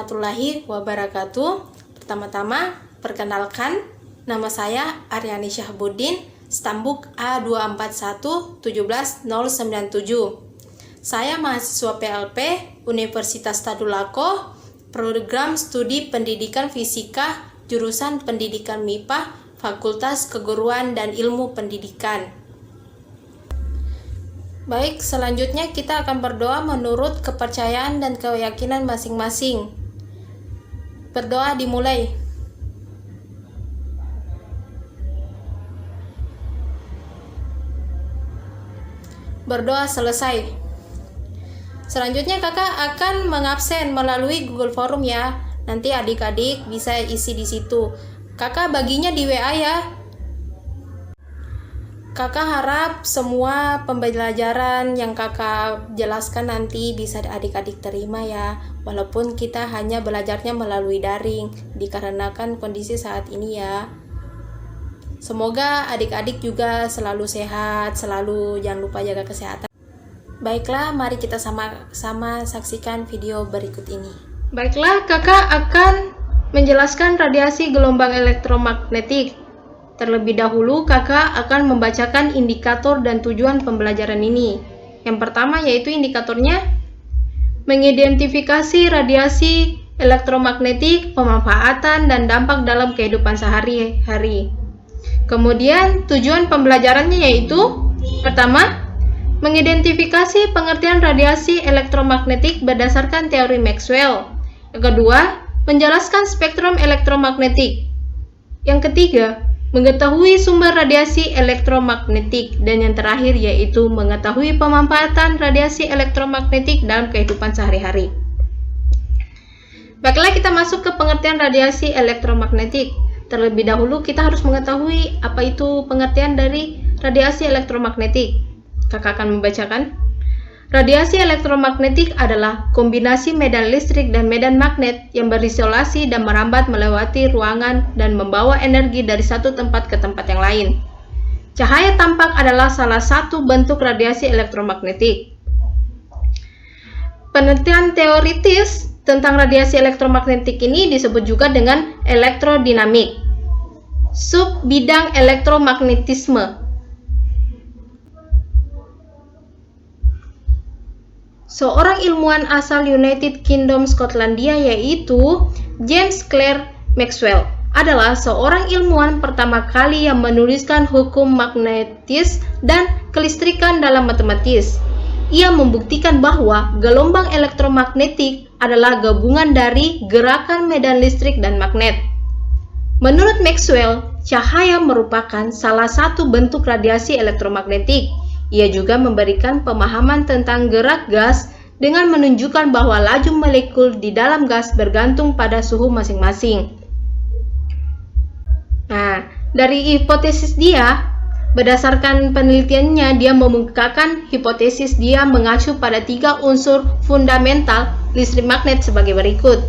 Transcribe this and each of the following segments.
warahmatullahi wabarakatuh. Pertama-tama, perkenalkan, nama saya Aryani Syahbudin, Stambuk A241-17097. Saya mahasiswa PLP Universitas Tadulako, program studi pendidikan fisika, jurusan pendidikan MIPA, Fakultas Keguruan dan Ilmu Pendidikan. Baik, selanjutnya kita akan berdoa menurut kepercayaan dan keyakinan masing-masing. Berdoa dimulai. Berdoa selesai. Selanjutnya kakak akan mengabsen melalui Google Form ya. Nanti adik-adik bisa isi di situ. Kakak baginya di WA ya. Kakak harap semua pembelajaran yang kakak jelaskan nanti bisa adik-adik terima ya. Walaupun kita hanya belajarnya melalui daring, dikarenakan kondisi saat ini ya. Semoga adik-adik juga selalu sehat, selalu jangan lupa jaga kesehatan. Baiklah, mari kita sama-sama saksikan video berikut ini. Baiklah, kakak akan menjelaskan radiasi gelombang elektromagnetik. Terlebih dahulu, kakak akan membacakan indikator dan tujuan pembelajaran ini. Yang pertama yaitu indikatornya, mengidentifikasi radiasi elektromagnetik, pemanfaatan, dan dampak dalam kehidupan sehari-hari. Kemudian, tujuan pembelajarannya yaitu, pertama, mengidentifikasi pengertian radiasi elektromagnetik berdasarkan teori Maxwell. Yang kedua, menjelaskan spektrum elektromagnetik. Yang ketiga, mengetahui sumber radiasi elektromagnetik, dan yang terakhir yaitu mengetahui pemanfaatan radiasi elektromagnetik dalam kehidupan sehari-hari. Baiklah, kita masuk ke pengertian radiasi elektromagnetik. Terlebih dahulu kita harus mengetahui apa itu pengertian dari radiasi elektromagnetik. Kakak akan membacakan. Radiasi elektromagnetik adalah kombinasi medan listrik dan medan magnet yang berisolasi dan merambat melewati ruangan dan membawa energi dari satu tempat ke tempat yang lain. Cahaya tampak adalah salah satu bentuk radiasi elektromagnetik. Penelitian teoritis tentang radiasi elektromagnetik ini disebut juga dengan elektrodinamik. Sub bidang elektromagnetisme. Seorang ilmuwan asal United Kingdom Skotlandia yaitu James Clerk Maxwell adalah seorang ilmuwan pertama kali yang menuliskan hukum magnetis dan kelistrikan dalam matematis. Ia membuktikan bahwa gelombang elektromagnetik adalah gabungan dari gerakan medan listrik dan magnet. Menurut Maxwell, cahaya merupakan salah satu bentuk radiasi elektromagnetik. Ia juga memberikan pemahaman tentang gerak gas dengan menunjukkan bahwa laju molekul di dalam gas bergantung pada suhu masing-masing. Nah, dari hipotesis dia, berdasarkan penelitiannya, dia mengemukakan hipotesis dia mengacu pada 3 unsur fundamental listrik magnet sebagai berikut.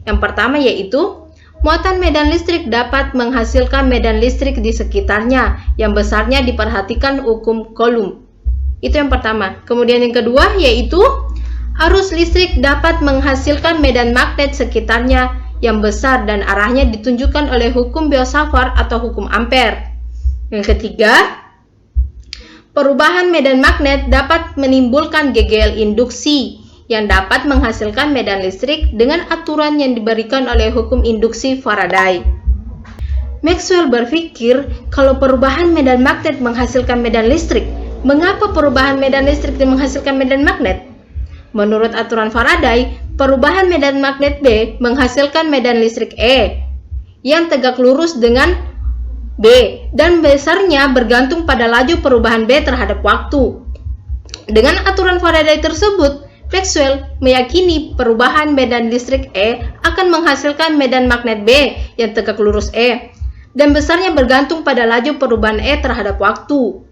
Yang pertama yaitu, muatan medan listrik dapat menghasilkan medan listrik di sekitarnya yang besarnya diperhatikan hukum Coulomb. Itu yang pertama. Kemudian yang kedua yaitu arus listrik dapat menghasilkan medan magnet sekitarnya yang besar dan arahnya ditunjukkan oleh hukum Biot-Savart atau hukum Ampere. Yang ketiga, perubahan medan magnet dapat menimbulkan GGL induksi yang dapat menghasilkan medan listrik dengan aturan yang diberikan oleh hukum induksi Faraday. Maxwell berpikir kalau perubahan medan magnet menghasilkan medan listrik, mengapa perubahan medan listrik menghasilkan medan magnet? Menurut aturan Faraday, perubahan medan magnet B menghasilkan medan listrik E yang tegak lurus dengan B dan besarnya bergantung pada laju perubahan B terhadap waktu. Dengan aturan Faraday tersebut, Maxwell meyakini perubahan medan listrik E akan menghasilkan medan magnet B yang tegak lurus E dan besarnya bergantung pada laju perubahan E terhadap waktu.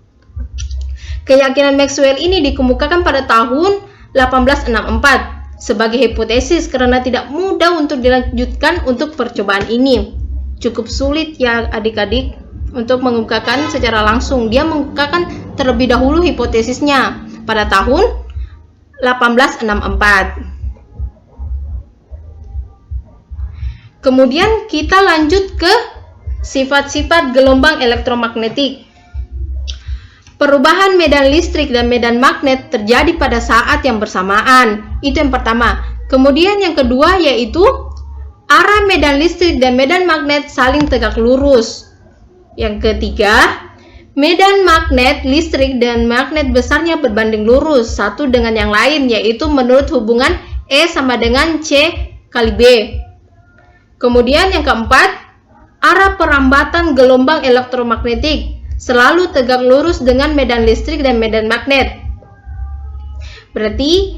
Keyakinan Maxwell ini dikemukakan pada tahun 1864 sebagai hipotesis karena tidak mudah untuk dilanjutkan untuk percobaan ini. Cukup sulit ya adik-adik untuk mengemukakan secara langsung. Dia mengemukakan terlebih dahulu hipotesisnya pada tahun 1864. Kemudian kita lanjut ke sifat-sifat gelombang elektromagnetik. Perubahan medan listrik dan medan magnet terjadi pada saat yang bersamaan. Itu yang pertama. Kemudian yang kedua yaitu arah medan listrik dan medan magnet saling tegak lurus. Yang ketiga, medan magnet listrik dan magnet besarnya berbanding lurus satu dengan yang lain, yaitu menurut hubungan E sama dengan C kali B. Kemudian yang keempat, arah perambatan gelombang elektromagnetik selalu tegak lurus dengan medan listrik dan medan magnet. Berarti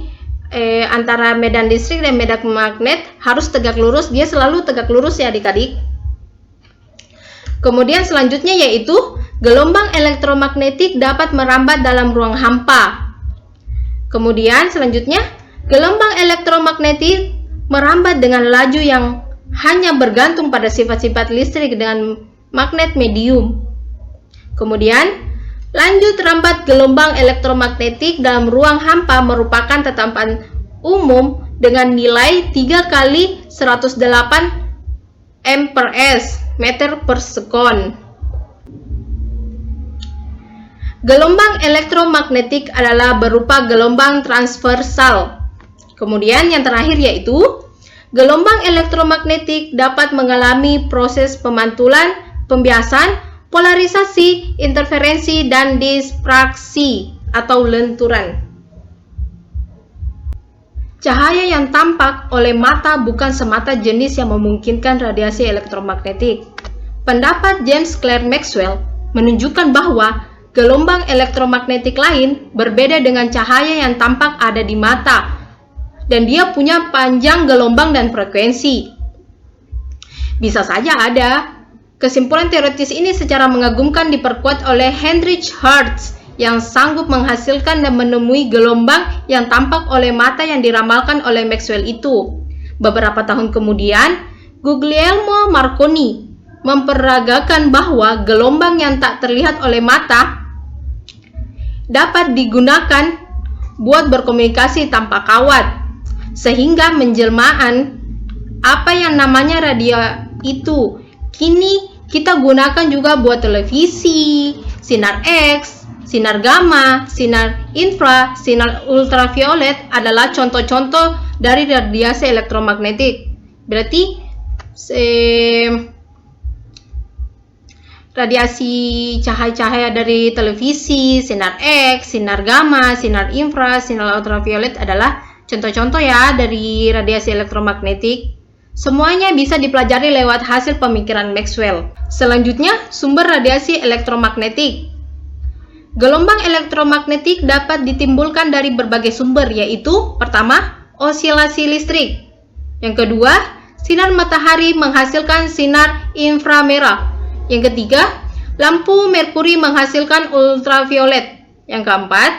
antara medan listrik dan medan magnet harus tegak lurus, dia selalu tegak lurus ya adik-adik. Kemudian selanjutnya yaitu gelombang elektromagnetik dapat merambat dalam ruang hampa. Kemudian selanjutnya gelombang elektromagnetik merambat dengan laju yang hanya bergantung pada sifat-sifat listrik dengan magnet medium. Kemudian, lanjut rambat gelombang elektromagnetik dalam ruang hampa merupakan tetapan umum dengan nilai 3 kali 108 M/s, meter per sekon. Gelombang elektromagnetik adalah berupa gelombang transversal. Kemudian yang terakhir yaitu gelombang elektromagnetik dapat mengalami proses pemantulan, pembiasan, polarisasi, interferensi, dan dispraksi atau lenturan. Cahaya yang tampak oleh mata bukan semata jenis yang memungkinkan radiasi elektromagnetik. Pendapat James Clerk Maxwell menunjukkan bahwa gelombang elektromagnetik lain berbeda dengan cahaya yang tampak ada di mata, dan dia punya panjang gelombang dan frekuensi. Bisa saja ada. Kesimpulan teoritis ini secara mengagumkan diperkuat oleh Heinrich Hertz yang sanggup menghasilkan dan menemui gelombang yang tampak oleh mata yang diramalkan oleh Maxwell itu. Beberapa tahun kemudian, Guglielmo Marconi memperagakan bahwa gelombang yang tak terlihat oleh mata dapat digunakan buat berkomunikasi tanpa kawat, sehingga menjelmaan apa yang namanya radio itu kini kita gunakan juga buat televisi, sinar X, sinar gamma, sinar infra, sinar ultraviolet adalah contoh-contoh dari radiasi elektromagnetik. Berarti radiasi cahaya-cahaya dari televisi, sinar X, sinar gamma, sinar infra, sinar ultraviolet adalah contoh-contoh ya dari radiasi elektromagnetik. Semuanya bisa dipelajari lewat hasil pemikiran Maxwell. Selanjutnya, sumber radiasi elektromagnetik. Gelombang elektromagnetik dapat ditimbulkan dari berbagai sumber, yaitu pertama, osilasi listrik. Yang kedua, sinar matahari menghasilkan sinar inframerah. Yang ketiga, lampu merkuri menghasilkan ultraviolet. Yang keempat,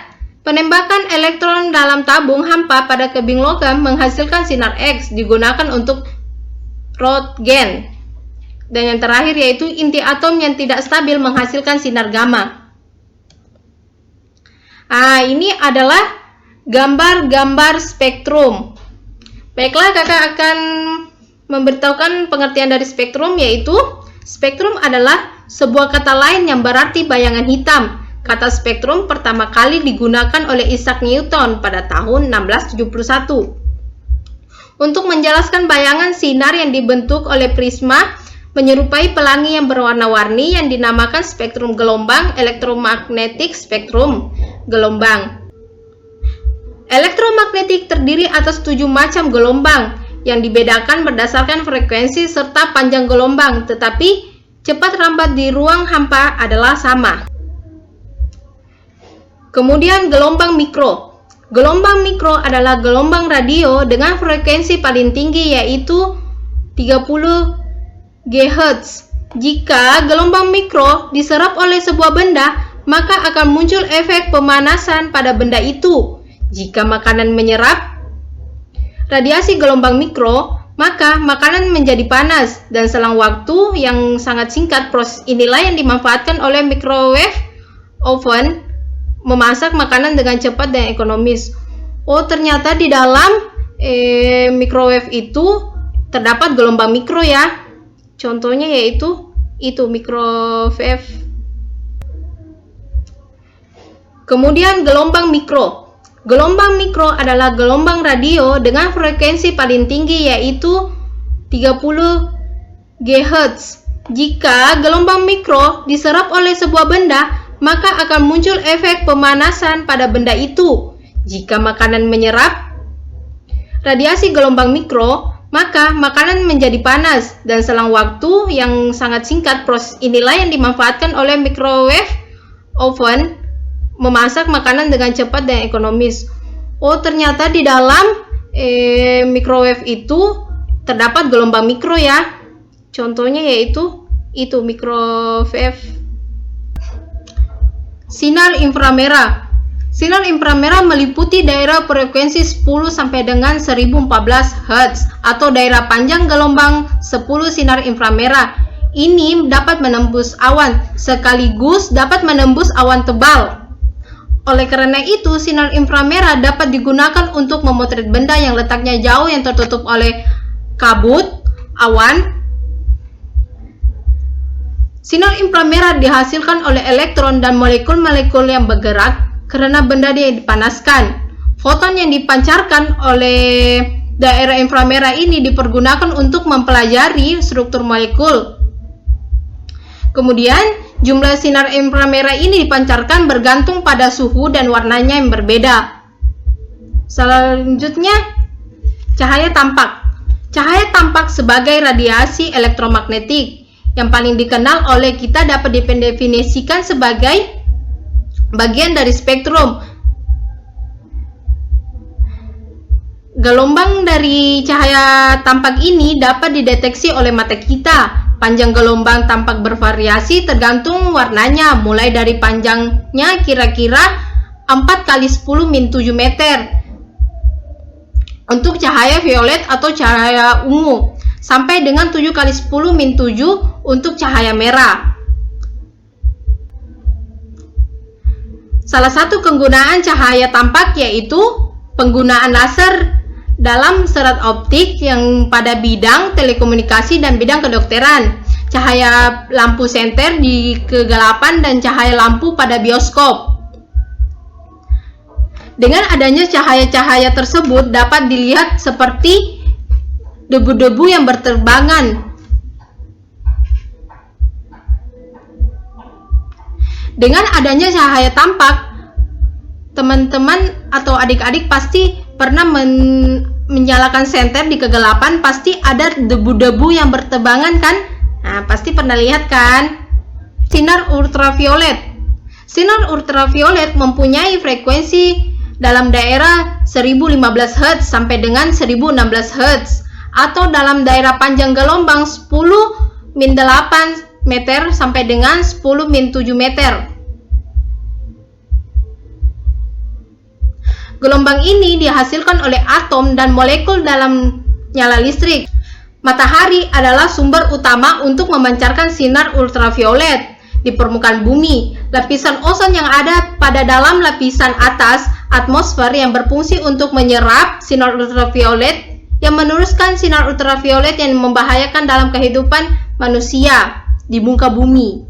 penembakan elektron dalam tabung hampa pada kebing logam menghasilkan sinar X digunakan untuk Röntgen. Dan yang terakhir yaitu inti atom yang tidak stabil menghasilkan sinar gamma. Ini adalah gambar-gambar spektrum. Baiklah, kakak akan memberitahukan pengertian dari spektrum, yaitu spektrum adalah sebuah kata lain yang berarti bayangan hitam. Kata spektrum pertama kali digunakan oleh Isaac Newton pada tahun 1671 untuk menjelaskan bayangan sinar yang dibentuk oleh prisma menyerupai pelangi yang berwarna-warni yang dinamakan spektrum gelombang elektromagnetik. Spektrum gelombang elektromagnetik terdiri atas 7 macam gelombang yang dibedakan berdasarkan frekuensi serta panjang gelombang, tetapi cepat rambat di ruang hampa adalah sama. Kemudian gelombang mikro. Gelombang mikro adalah gelombang radio dengan frekuensi paling tinggi yaitu 30 GHz. Jika gelombang mikro diserap oleh sebuah benda, maka akan muncul efek pemanasan pada benda itu. Jika makanan menyerap radiasi gelombang mikro, maka makanan menjadi panas dan selang waktu yang sangat singkat. Proses inilah yang dimanfaatkan oleh microwave oven memasak makanan dengan cepat dan ekonomis. Ternyata di dalam microwave itu terdapat gelombang mikro ya. Contohnya yaitu itu microwave. Kemudian gelombang mikro. Gelombang mikro adalah gelombang radio dengan frekuensi paling tinggi yaitu 30 GHz. Jika gelombang mikro diserap oleh sebuah benda, maka akan muncul efek pemanasan pada benda itu. Jika makanan menyerap radiasi gelombang mikro, maka makanan menjadi panas dan selang waktu yang sangat singkat. Proses inilah yang dimanfaatkan oleh microwave oven memasak makanan dengan cepat dan ekonomis. Oh, ternyata di dalam microwave itu terdapat gelombang mikro ya. Contohnya yaitu itu microwave. Sinar inframerah. Sinar inframerah meliputi daerah frekuensi 10 sampai dengan 1014 Hz atau daerah panjang gelombang 10 sinar inframerah. Ini dapat menembus awan sekaligus dapat menembus awan tebal. Oleh karena itu, sinar inframerah dapat digunakan untuk memotret benda yang letaknya jauh yang tertutup oleh kabut, awan. Sinar inframerah dihasilkan oleh elektron dan molekul-molekul yang bergerak karena benda yang dipanaskan. Foton yang dipancarkan oleh daerah inframerah ini dipergunakan untuk mempelajari struktur molekul. Kemudian, jumlah sinar inframerah ini dipancarkan bergantung pada suhu dan warnanya yang berbeda. Selanjutnya, cahaya tampak. Cahaya tampak sebagai radiasi elektromagnetik yang paling dikenal oleh kita dapat didefinisikan sebagai bagian dari spektrum. Gelombang dari cahaya tampak ini dapat dideteksi oleh mata kita. Panjang gelombang tampak bervariasi tergantung warnanya, mulai dari panjangnya kira-kira 4 kali 10 min 7 meter untuk cahaya violet atau cahaya ungu, sampai dengan 7 kali 10 min 7 untuk cahaya merah. Salah satu penggunaan cahaya tampak yaitu penggunaan laser dalam serat optik yang pada bidang telekomunikasi dan bidang kedokteran, cahaya lampu senter di kegelapan dan cahaya lampu pada bioskop. Dengan adanya cahaya-cahaya tersebut dapat dilihat seperti debu-debu yang berterbangan. Dengan adanya cahaya tampak, teman-teman atau adik-adik pasti pernah menyalakan senter di kegelapan, pasti ada debu-debu yang berterbangan kan? Nah, pasti pernah lihat kan? Sinar ultraviolet. Sinar ultraviolet mempunyai frekuensi dalam daerah 1015 Hz sampai dengan 1016 Hz atau dalam daerah panjang gelombang 10 min 8 meter sampai dengan 10 min 7 meter. Gelombang ini dihasilkan oleh atom dan molekul dalam nyala listrik. Matahari adalah sumber utama untuk memancarkan sinar ultraviolet di permukaan bumi. Lapisan ozon yang ada pada dalam lapisan atas atmosfer yang berfungsi untuk menyerap sinar ultraviolet yang meneruskan sinar ultraviolet yang membahayakan dalam kehidupan manusia di muka bumi.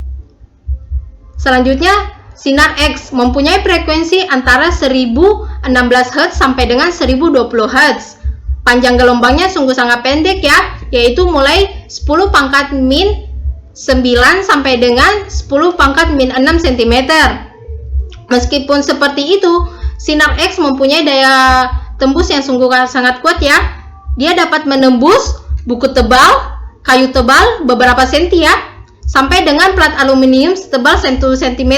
Selanjutnya, sinar X mempunyai frekuensi antara 1016 Hz sampai dengan 1020 Hz. Panjang gelombangnya sungguh sangat pendek ya, yaitu mulai 10 pangkat min 9 sampai dengan 10 pangkat min 6 cm. Meskipun seperti itu, sinar X mempunyai daya tembus yang sungguh sangat kuat ya. Dia dapat menembus buku tebal, kayu tebal beberapa senti ya, sampai dengan plat aluminium setebal 1 cm.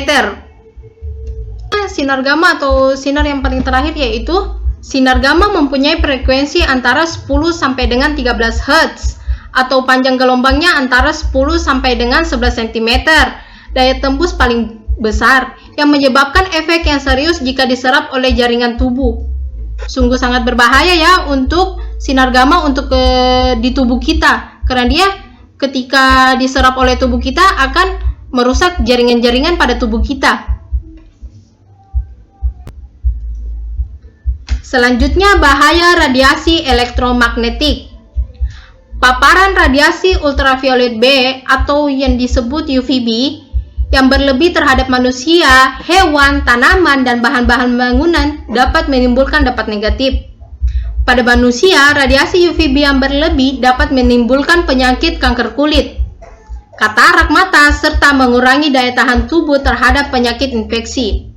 Sinar gamma atau sinar yang paling terakhir yaitu sinar gamma mempunyai frekuensi antara 10 sampai dengan 13 Hz atau panjang gelombangnya antara 10 sampai dengan 11 cm. Daya tembus paling besar yang menyebabkan efek yang serius jika diserap oleh jaringan tubuh. Sungguh sangat berbahaya ya untuk sinar gamma untuk di tubuh kita, karena dia ketika diserap oleh tubuh kita akan merusak jaringan-jaringan pada tubuh kita. Selanjutnya, bahaya radiasi elektromagnetik. paparan radiasi ultraviolet B atau yang disebut UVB yang berlebih terhadap manusia, hewan, tanaman, dan bahan-bahan bangunan dapat menimbulkan dampak negatif. Pada manusia, radiasi UVB yang berlebih dapat menimbulkan penyakit kanker kulit, katarak mata, serta mengurangi daya tahan tubuh terhadap penyakit infeksi.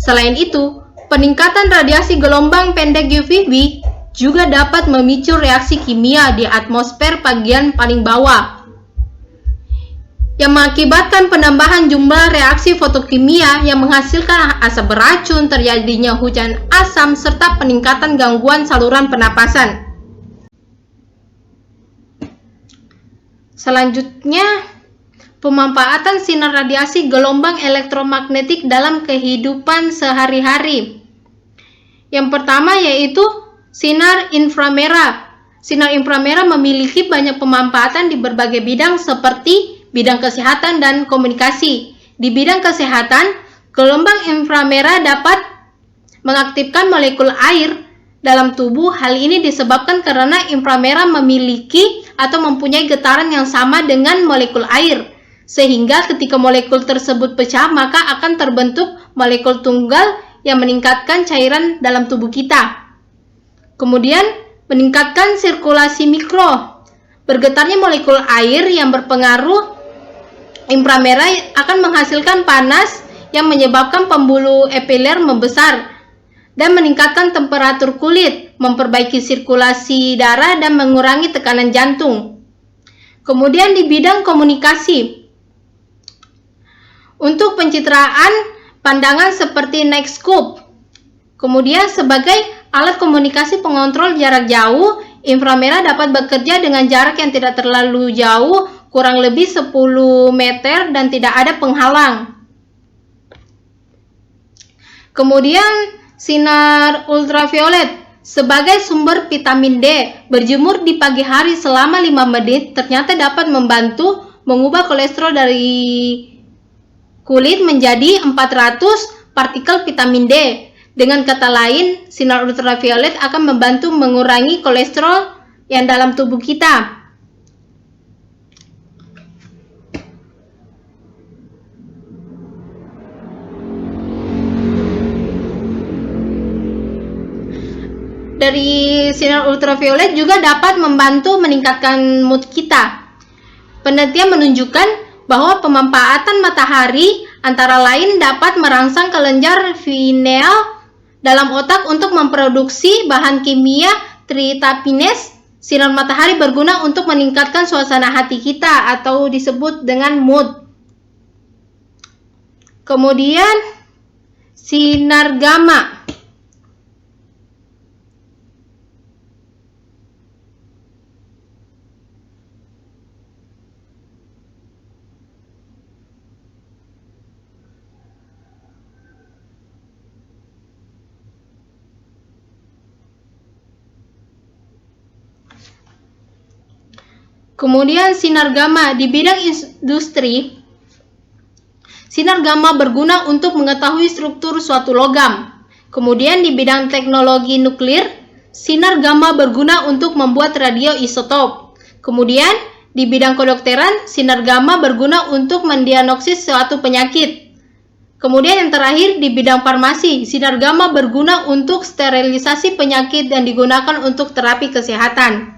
Selain itu, peningkatan radiasi gelombang pendek UVB juga dapat memicu reaksi kimia di atmosfer bagian paling bawah, yang mengakibatkan penambahan jumlah reaksi fotokimia yang menghasilkan asap beracun, terjadinya hujan asam, serta peningkatan gangguan saluran pernapasan. Selanjutnya, pemanfaatan sinar radiasi gelombang elektromagnetik dalam kehidupan sehari-hari. Yang pertama yaitu sinar inframerah. Sinar inframerah memiliki banyak pemanfaatan di berbagai bidang seperti bidang kesehatan dan komunikasi. Di bidang kesehatan, gelombang inframerah dapat mengaktifkan molekul air dalam tubuh. Hal ini disebabkan karena inframerah memiliki atau mempunyai getaran yang sama dengan molekul air, sehingga ketika molekul tersebut pecah, maka akan terbentuk molekul tunggal yang meningkatkan cairan dalam tubuh kita. Kemudian, meningkatkan sirkulasi mikro. Bergetarnya molekul air yang berpengaruh inframerah akan menghasilkan panas yang menyebabkan pembuluh epiler membesar dan meningkatkan temperatur kulit, memperbaiki sirkulasi darah, dan mengurangi tekanan jantung. Kemudian di bidang komunikasi, untuk pencitraan pandangan seperti Nightscope. Kemudian sebagai alat komunikasi pengontrol jarak jauh, inframerah dapat bekerja dengan jarak yang tidak terlalu jauh, kurang lebih 10 meter, dan tidak ada penghalang. Kemudian sinar ultraviolet sebagai sumber vitamin D. Berjemur di pagi hari selama 5 menit ternyata dapat membantu mengubah kolesterol dari kulit menjadi 400 partikel vitamin D. Dengan kata lain, sinar ultraviolet akan membantu mengurangi kolesterol yang dalam tubuh kita. Dari sinar ultraviolet juga dapat membantu meningkatkan mood kita. Penelitian menunjukkan bahwa pemanfaatan matahari antara lain dapat merangsang kelenjar pineal dalam otak untuk memproduksi bahan kimia tritapines. Sinar matahari berguna untuk meningkatkan suasana hati kita atau disebut dengan mood. Kemudian sinar gamma. Kemudian sinar gamma di bidang industri. Sinar gamma berguna untuk mengetahui struktur suatu logam. Kemudian di bidang teknologi nuklir, sinar gamma berguna untuk membuat radioisotop. Kemudian di bidang kedokteran, sinar gamma berguna untuk mendiagnosis suatu penyakit. Kemudian yang terakhir di bidang farmasi, sinar gamma berguna untuk sterilisasi penyakit dan digunakan untuk terapi kesehatan.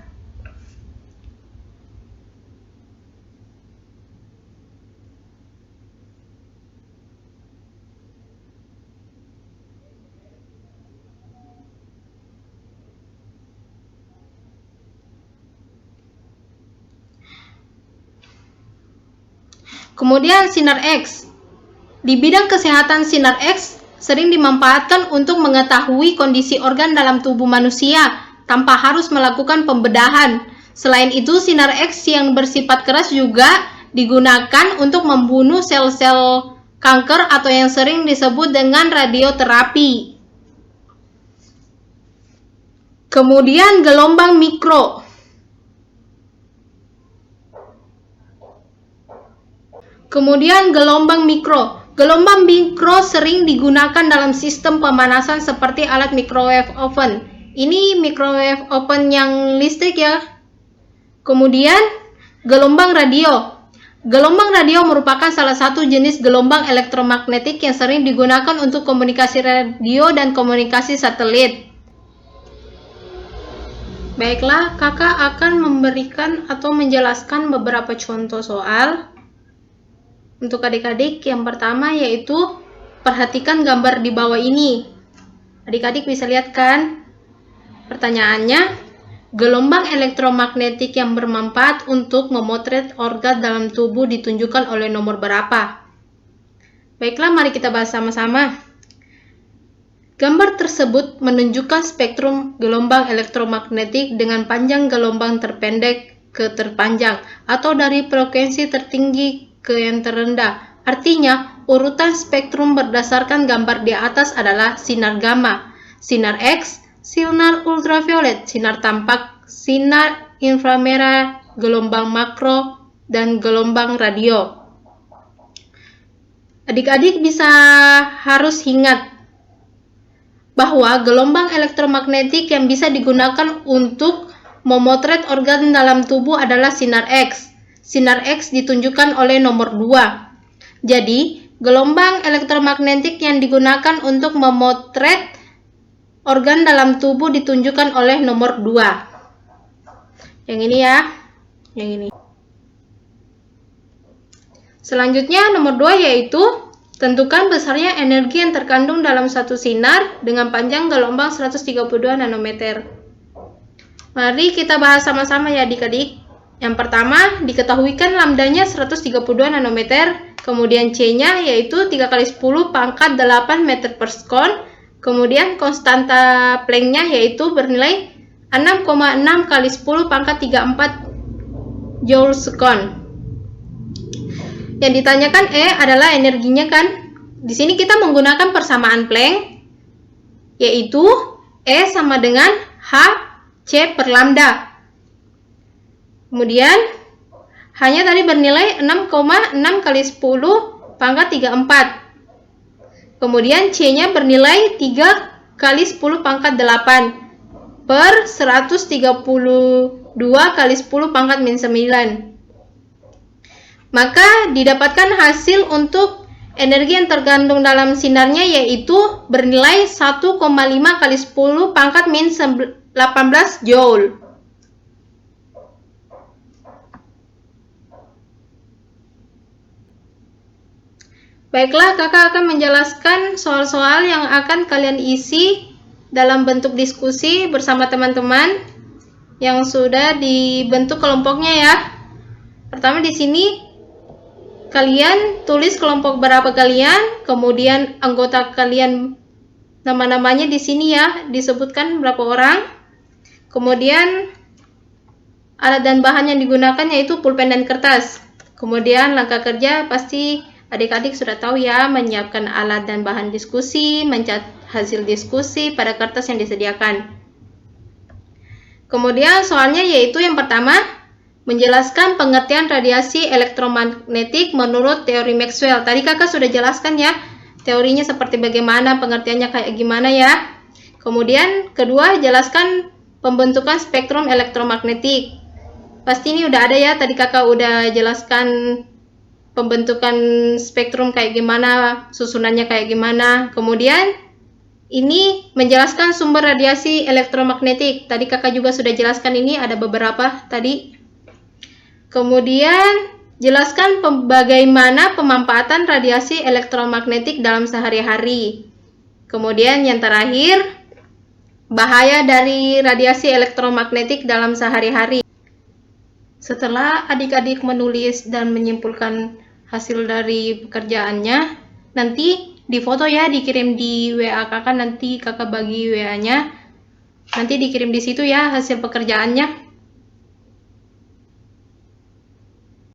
Kemudian sinar X. Di bidang kesehatan, sinar X sering dimanfaatkan untuk mengetahui kondisi organ dalam tubuh manusia tanpa harus melakukan pembedahan. Selain itu, sinar X yang bersifat keras juga digunakan untuk membunuh sel-sel kanker atau yang sering disebut dengan radioterapi. Kemudian gelombang mikro. Gelombang mikro sering digunakan dalam sistem pemanasan seperti alat microwave oven. Ini microwave oven yang listrik ya. Kemudian, gelombang radio. Gelombang radio merupakan salah satu jenis gelombang elektromagnetik yang sering digunakan untuk komunikasi radio dan komunikasi satelit. Baiklah, kakak akan memberikan atau menjelaskan beberapa contoh soal untuk adik-adik. Yang pertama yaitu perhatikan gambar di bawah ini. Adik-adik bisa lihat kan? Pertanyaannya, gelombang elektromagnetik yang bermanfaat untuk memotret organ dalam tubuh ditunjukkan oleh nomor berapa? Baiklah, mari kita bahas sama-sama. Gambar tersebut menunjukkan spektrum gelombang elektromagnetik dengan panjang gelombang terpendek ke terpanjang atau dari frekuensi tertinggi ke yang terendah. Artinya, urutan spektrum berdasarkan gambar di atas adalah sinar gamma, sinar X, sinar ultraviolet, sinar tampak, sinar inframerah, gelombang makro, dan gelombang radio. Adik-adik harus ingat bahwa gelombang elektromagnetik yang bisa digunakan untuk memotret organ dalam tubuh adalah sinar X. Sinar X ditunjukkan oleh nomor 2. Jadi, gelombang elektromagnetik yang digunakan untuk memotret organ dalam tubuh ditunjukkan oleh nomor 2. Yang ini ya, yang ini. Selanjutnya nomor 2 yaitu tentukan besarnya energi yang terkandung dalam satu sinar dengan panjang gelombang 132 nanometer. Mari kita bahas sama-sama ya adik-adik. Yang pertama, diketahuikan lambdanya 132 nanometer, kemudian C-nya yaitu 3 kali 10 pangkat 8 meter per sekon, kemudian konstanta Planck-nya yaitu bernilai 6,6 kali 10 pangkat 34 joule sekon. Yang ditanyakan adalah energinya kan. Di sini kita menggunakan persamaan Planck, yaitu E sama dengan Hc per lambda. Kemudian H-nya tadi bernilai 6,6 kali 10 pangkat 34. Kemudian C-nya bernilai 3 kali 10 pangkat 8 per 132 kali 10 pangkat min 9. Maka didapatkan hasil untuk energi yang terkandung dalam sinarnya yaitu bernilai 1,5 kali 10 pangkat min 18 joule. Baiklah, kakak akan menjelaskan soal-soal yang akan kalian isi dalam bentuk diskusi bersama teman-teman yang sudah dibentuk kelompoknya ya. Pertama di sini kalian tulis kelompok berapa kalian, kemudian anggota kalian nama-namanya di sini ya, disebutkan berapa orang. Kemudian alat dan bahan yang digunakan yaitu pulpen dan kertas. Kemudian langkah kerja pasti adik-adik sudah tahu ya, menyiapkan alat dan bahan diskusi, mencatat hasil diskusi pada kertas yang disediakan. Kemudian soalnya yaitu yang pertama, menjelaskan pengertian radiasi elektromagnetik menurut teori Maxwell. Tadi kakak sudah jelaskan ya, teorinya seperti bagaimana, pengertiannya kayak gimana ya. Kemudian kedua, jelaskan pembentukan spektrum elektromagnetik. Pasti ini udah ada ya, tadi kakak udah jelaskan pembentukan spektrum kayak gimana, susunannya kayak gimana. Kemudian ini menjelaskan sumber radiasi elektromagnetik. Tadi kakak juga sudah jelaskan, ini ada beberapa tadi. Kemudian jelaskan bagaimana pemanfaatan radiasi elektromagnetik dalam sehari-hari. Kemudian yang terakhir, bahaya dari radiasi elektromagnetik dalam sehari-hari. Setelah adik-adik menulis dan menyimpulkan hasil dari pekerjaannya, nanti difoto ya, dikirim di WA kakak, nanti kakak bagi WA-nya, nanti dikirim di situ ya hasil pekerjaannya.